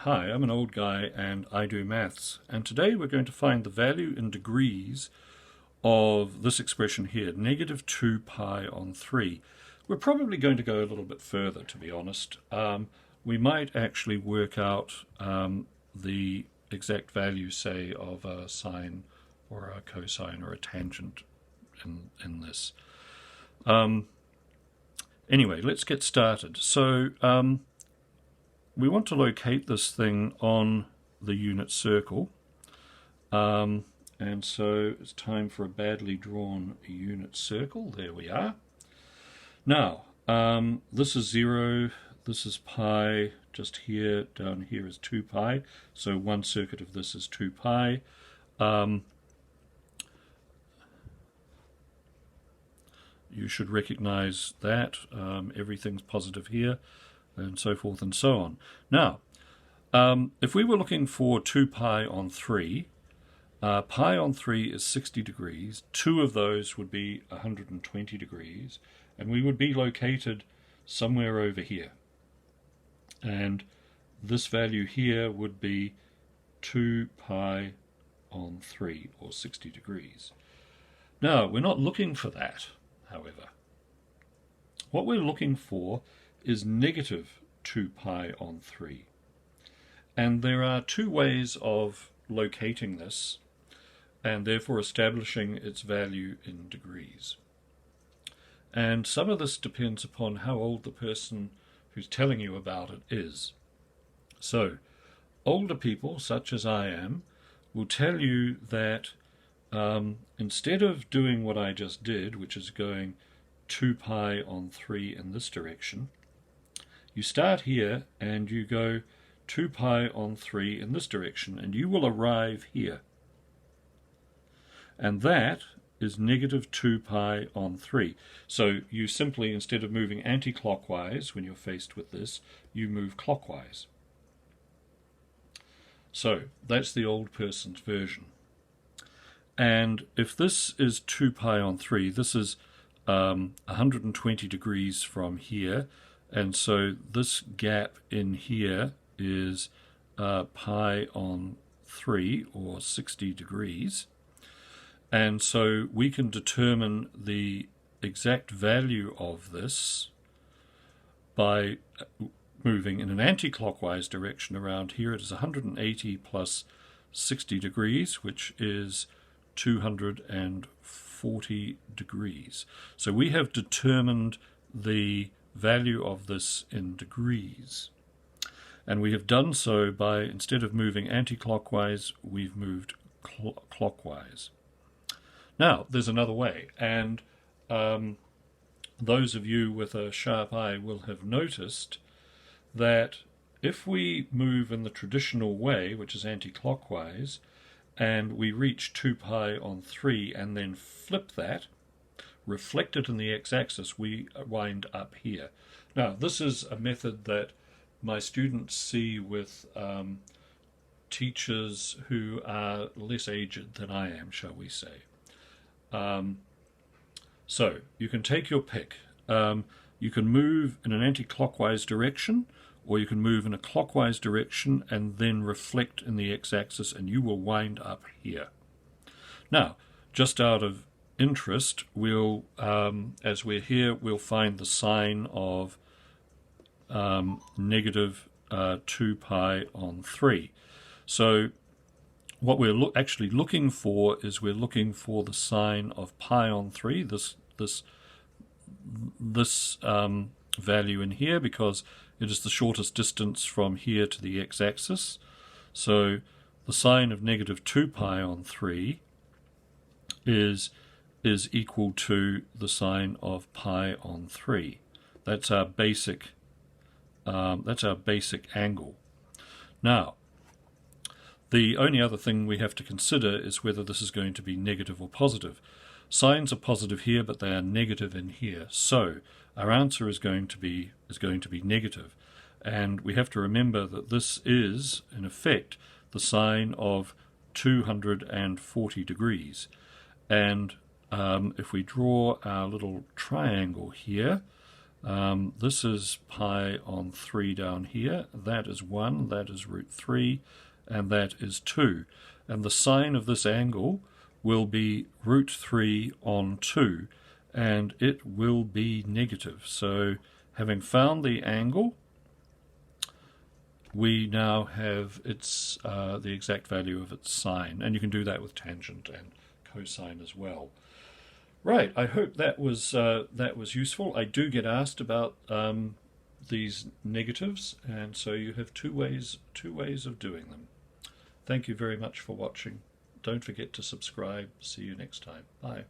Hi, I'm an old guy and I do maths, and today we're going to find the value in degrees of this expression here, negative 2 pi on 3. We're probably going to go a little bit further, to be honest. We might actually work out the exact value, say, of a sine or a cosine or a tangent in this. Anyway, let's get started. So we want to locate this thing on the unit circle, and so it's time for a badly drawn unit circle. There we are. Now, this is 0, this is pi, just here, down here is 2 pi, so one circuit of this is 2 pi. You should recognize that everything's positive here, and so forth and so on. Now, if we were looking for 2 pi on 3, pi on 3 is 60 degrees. 2 of those would be 120 degrees, and we would be located somewhere over here. And this value here would be 2 pi on 3, or 60 degrees. Now, we're not looking for that, however. What we're looking for is negative 2 pi on 3. And there are two ways of locating this, and therefore establishing its value in degrees. And some of this depends upon how old the person who's telling you about it is. So, older people, such as I am, will tell you that instead of doing what I just did, which is going 2 pi on 3 in this direction, you start here and you go 2 pi on 3 in this direction, and you will arrive here. And that is negative 2 pi on 3. So you simply, instead of moving anti-clockwise when you're faced with this, you move clockwise. So that's the old person's version. And if this is 2 pi on 3, this is 120 degrees from here, and so this gap in here is pi on 3, or 60 degrees. And so we can determine the exact value of this by moving in an anti-clockwise direction around here. It is 180 plus 60 degrees, which is 240 degrees. So we have determined the value of this in degrees. And we have done so by, instead of moving anti-clockwise, we've moved clockwise. Now, there's another way, and those of you with a sharp eye will have noticed that if we move in the traditional way, which is anti-clockwise, and we reach 2 pi on 3 and then flip that, reflect it in the x-axis, we wind up here. Now, this is a method that my students see with teachers who are less aged than I am, shall we say. So, you can take your pick. You can move in an anti-clockwise direction, or you can move in a clockwise direction and then reflect in the x-axis, and you will wind up here. Now, just out of interest, we'll, as we're here, we'll find the sine of negative 2 pi on 3. So what we're actually looking for is we're looking for the sine of pi on 3, this value in here, because it is the shortest distance from here to the x-axis. So the sine of negative 2 pi on 3 is equal to the sine of pi on 3. That's our basic angle. Now, the only other thing we have to consider is whether this is going to be negative or positive. Sines are positive here, but they are negative in here. So our answer is going to be negative. And we have to remember that this is, in effect, the sine of 240 degrees. And if we draw our little triangle here, This is pi on 3 down here. That is 1, that is root 3, and that is 2. And the sine of this angle will be root 3 on 2, and it will be negative. So having found the angle, we now have its the exact value of its sine, and you can do that with tangent and cosine as well. Right, I hope that was useful. I do get asked about these negatives, and so you have two ways of doing them. Thank you very much for watching. Don't forget to subscribe. See you next time. Bye.